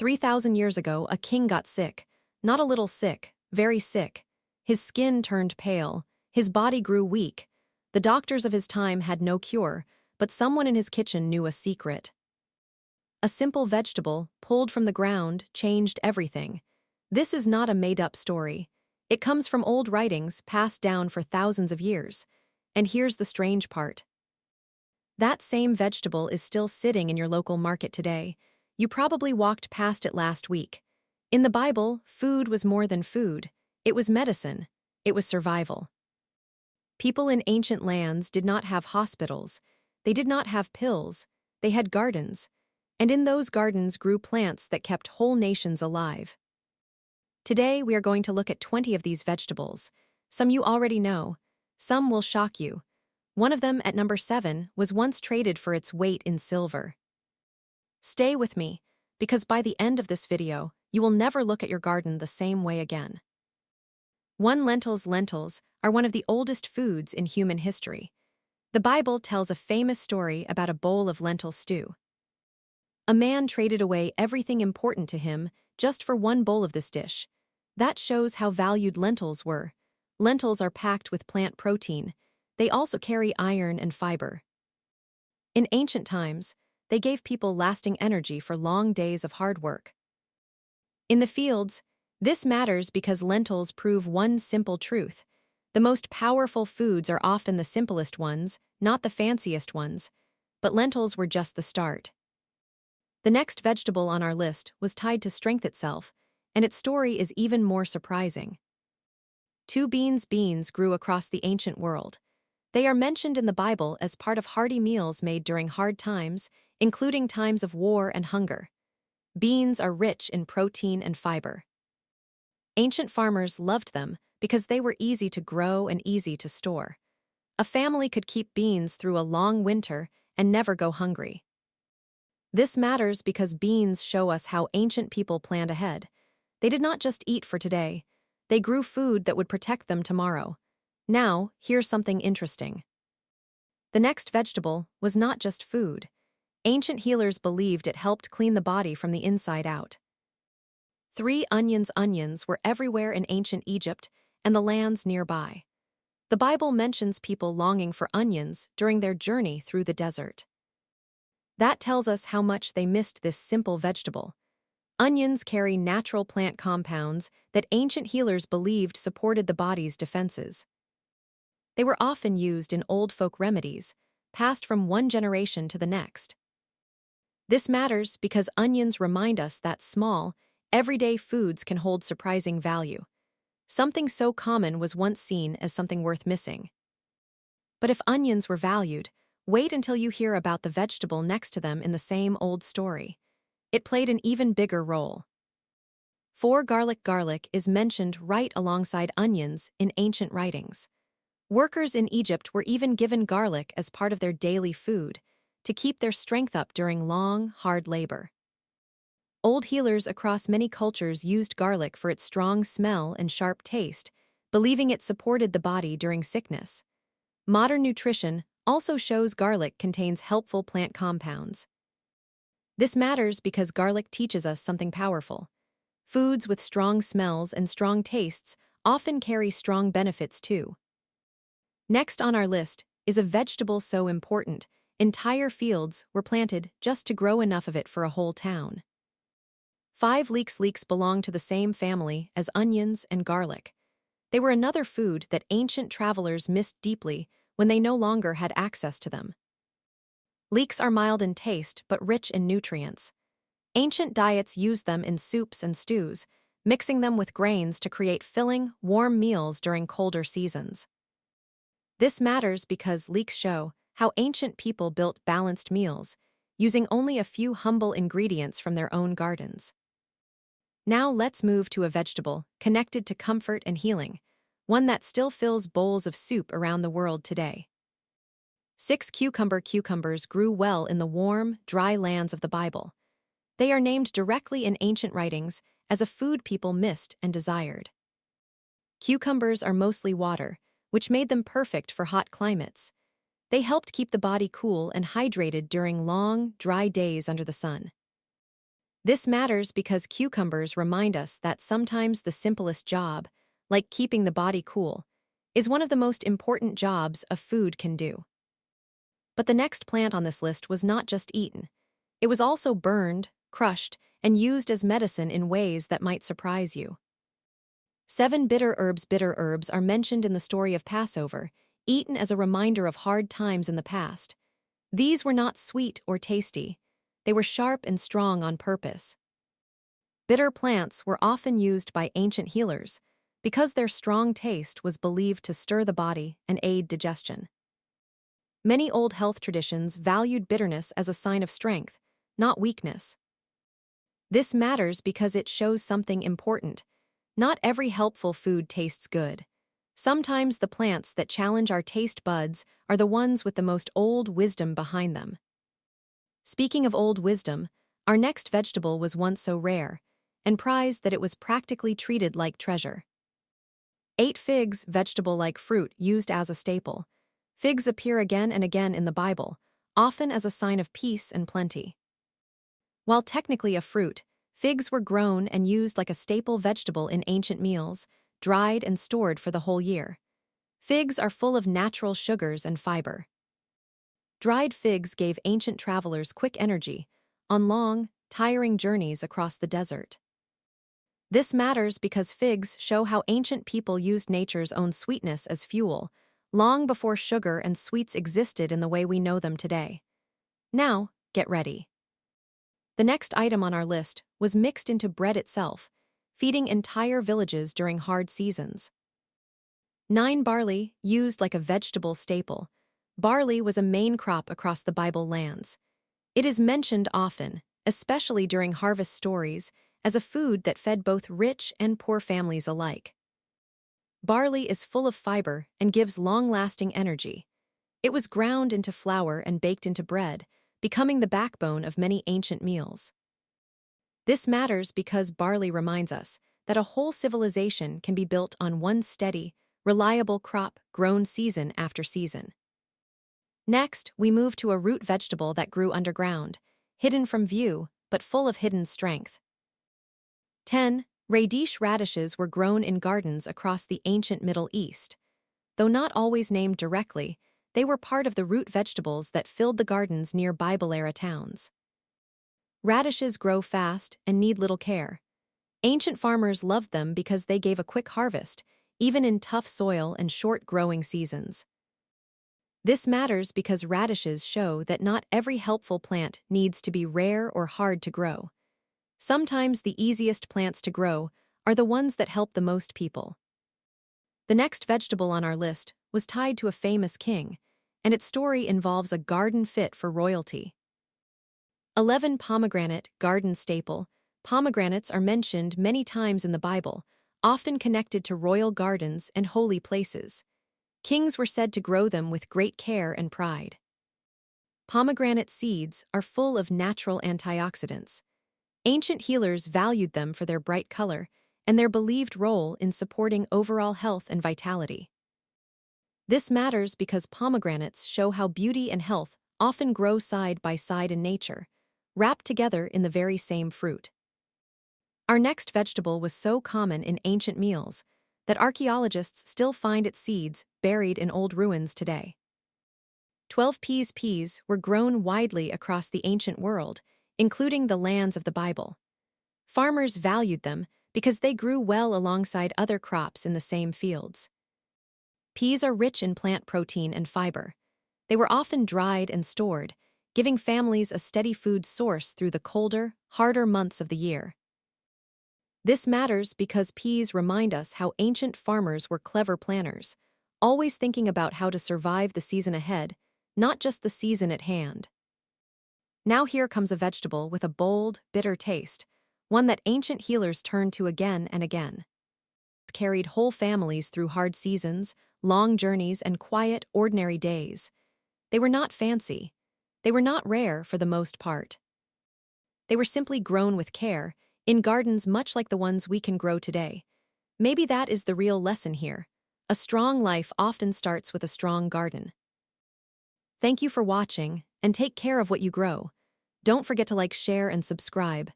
3,000 years ago, a king got sick. Not a little sick, very sick. His skin turned pale. His body grew weak. The doctors of his time had no cure, but someone in his kitchen knew a secret. A simple vegetable, pulled from the ground, changed everything. This is not a made-up story. It comes from old writings passed down for thousands of years. And here's the strange part. That same vegetable is still sitting in your local market today. You probably walked past it last week. In the Bible, food was more than food. It was medicine. It was survival. People in ancient lands did not have hospitals. They did not have pills. They had gardens. And in those gardens grew plants that kept whole nations alive. Today, we are going to look at 20 of these vegetables. Some you already know. Some will shock you. One of them, at number 7, was once traded for its weight in silver. Stay with me, because by the end of this video, you will never look at your garden the same way again. 1. Lentils. Lentils are one of the oldest foods in human history. The Bible tells a famous story about a bowl of lentil stew. A man traded away everything important to him just for one bowl of this dish. That shows how valued lentils were. Lentils are packed with plant protein. They also carry iron and fiber. In ancient times, they gave people lasting energy for long days of hard work. In the fields, this matters because lentils prove one simple truth. The most powerful foods are often the simplest ones, not the fanciest ones. But lentils were just the start. The next vegetable on our list was tied to strength itself, and its story is even more surprising. 2. Beans. Beans grew across the ancient world. They are mentioned in the Bible as part of hearty meals made during hard times, including times of war and hunger. Beans are rich in protein and fiber. Ancient farmers loved them because they were easy to grow and easy to store. A family could keep beans through a long winter and never go hungry. This matters because beans show us how ancient people planned ahead. They did not just eat for today. They grew food that would protect them tomorrow. Now, here's something interesting. The next vegetable was not just food. Ancient healers believed it helped clean the body from the inside out. 3. Onions. Onions were everywhere in ancient Egypt and the lands nearby. The Bible mentions people longing for onions during their journey through the desert. That tells us how much they missed this simple vegetable. Onions carry natural plant compounds that ancient healers believed supported the body's defenses. They were often used in old folk remedies, passed from one generation to the next. This matters because onions remind us that small, everyday foods can hold surprising value. Something so common was once seen as something worth missing. But if onions were valued, wait until you hear about the vegetable next to them in the same old story. It played an even bigger role. 4. Garlic. Garlic is mentioned right alongside onions in ancient writings. Workers in Egypt were even given garlic as part of their daily food to keep their strength up during long, hard labor. Old healers across many cultures used garlic for its strong smell and sharp taste, believing it supported the body during sickness. Modern nutrition also shows garlic contains helpful plant compounds. This matters because garlic teaches us something powerful. Foods with strong smells and strong tastes often carry strong benefits too. Next on our list is a vegetable so important, entire fields were planted just to grow enough of it for a whole town. 5. Leeks. Leeks belong to the same family as onions and garlic. They were another food that ancient travelers missed deeply when they no longer had access to them. Leeks are mild in taste but rich in nutrients. Ancient diets used them in soups and stews, mixing them with grains to create filling, warm meals during colder seasons. This matters because leeks show how ancient people built balanced meals, using only a few humble ingredients from their own gardens. Now let's move to a vegetable connected to comfort and healing, one that still fills bowls of soup around the world today. 6. Cucumber. Cucumbers grew well in the warm, dry lands of the Bible. They are named directly in ancient writings as a food people missed and desired. Cucumbers are mostly water, which made them perfect for hot climates. They helped keep the body cool and hydrated during long, dry days under the sun. This matters because cucumbers remind us that sometimes the simplest job, like keeping the body cool, is one of the most important jobs a food can do. But the next plant on this list was not just eaten. It was also burned, crushed, and used as medicine in ways that might surprise you. 7 bitter herbs. Bitter herbs are mentioned in the story of Passover, eaten as a reminder of hard times in the past. These were not sweet or tasty. They were sharp and strong on purpose. Bitter plants were often used by ancient healers because their strong taste was believed to stir the body and aid digestion. Many old health traditions valued bitterness as a sign of strength, not weakness. This matters because it shows something important. Not every helpful food tastes good. Sometimes the plants that challenge our taste buds are the ones with the most old wisdom behind them. Speaking of old wisdom, our next vegetable was once so rare and prized that it was practically treated like treasure. 8 figs. Vegetable-like fruit used as a staple. Figs appear again and again in the Bible, often as a sign of peace and plenty. While technically a fruit, figs were grown and used like a staple vegetable in ancient meals, dried and stored for the whole year. Figs are full of natural sugars and fiber. Dried figs gave ancient travelers quick energy on long, tiring journeys across the desert. This matters because figs show how ancient people used nature's own sweetness as fuel, long before sugar and sweets existed in the way we know them today. Now, get ready. The next item on our list was mixed into bread itself, feeding entire villages during hard seasons. 9 barley, used like a vegetable staple. Barley was a main crop across the Bible lands. It is mentioned often, especially during harvest stories, as a food that fed both rich and poor families alike. Barley is full of fiber and gives long-lasting energy. It was ground into flour and baked into bread, becoming the backbone of many ancient meals. This matters because barley reminds us that a whole civilization can be built on one steady, reliable crop grown season after season. Next, we move to a root vegetable that grew underground, hidden from view, but full of hidden strength. 10. Radishes were grown in gardens across the ancient Middle East. Though not always named directly, they were part of the root vegetables that filled the gardens near Bible-era towns. Radishes grow fast and need little care. Ancient farmers loved them because they gave a quick harvest, even in tough soil and short growing seasons. This matters because radishes show that not every helpful plant needs to be rare or hard to grow. Sometimes the easiest plants to grow are the ones that help the most people. The next vegetable on our list was tied to a famous king, and its story involves a garden fit for royalty. 11 pomegranate, garden staple. Pomegranates are mentioned many times in the Bible, often connected to royal gardens and holy places. Kings were said to grow them with great care and pride. Pomegranate seeds are full of natural antioxidants. Ancient healers valued them for their bright color and their believed role in supporting overall health and vitality. This matters because pomegranates show how beauty and health often grow side by side in nature, wrapped together in the very same fruit. Our next vegetable was so common in ancient meals that archaeologists still find its seeds buried in old ruins today. 12 peas. Peas were grown widely across the ancient world, including the lands of the Bible. Farmers valued them because they grew well alongside other crops in the same fields. Peas are rich in plant protein and fiber. They were often dried and stored, giving families a steady food source through the colder, harder months of the year. This matters because peas remind us how ancient farmers were clever planners, always thinking about how to survive the season ahead, not just the season at hand. Now here comes a vegetable with a bold, bitter taste, one that ancient healers turned to again and again. It carried whole families through hard seasons, long journeys, and quiet, ordinary days. They were not fancy. They were not rare for the most part. They were simply grown with care, in gardens much like the ones we can grow today. Maybe that is the real lesson here. A strong life often starts with a strong garden. Thank you for watching, and take care of what you grow. Don't forget to like, share, and subscribe.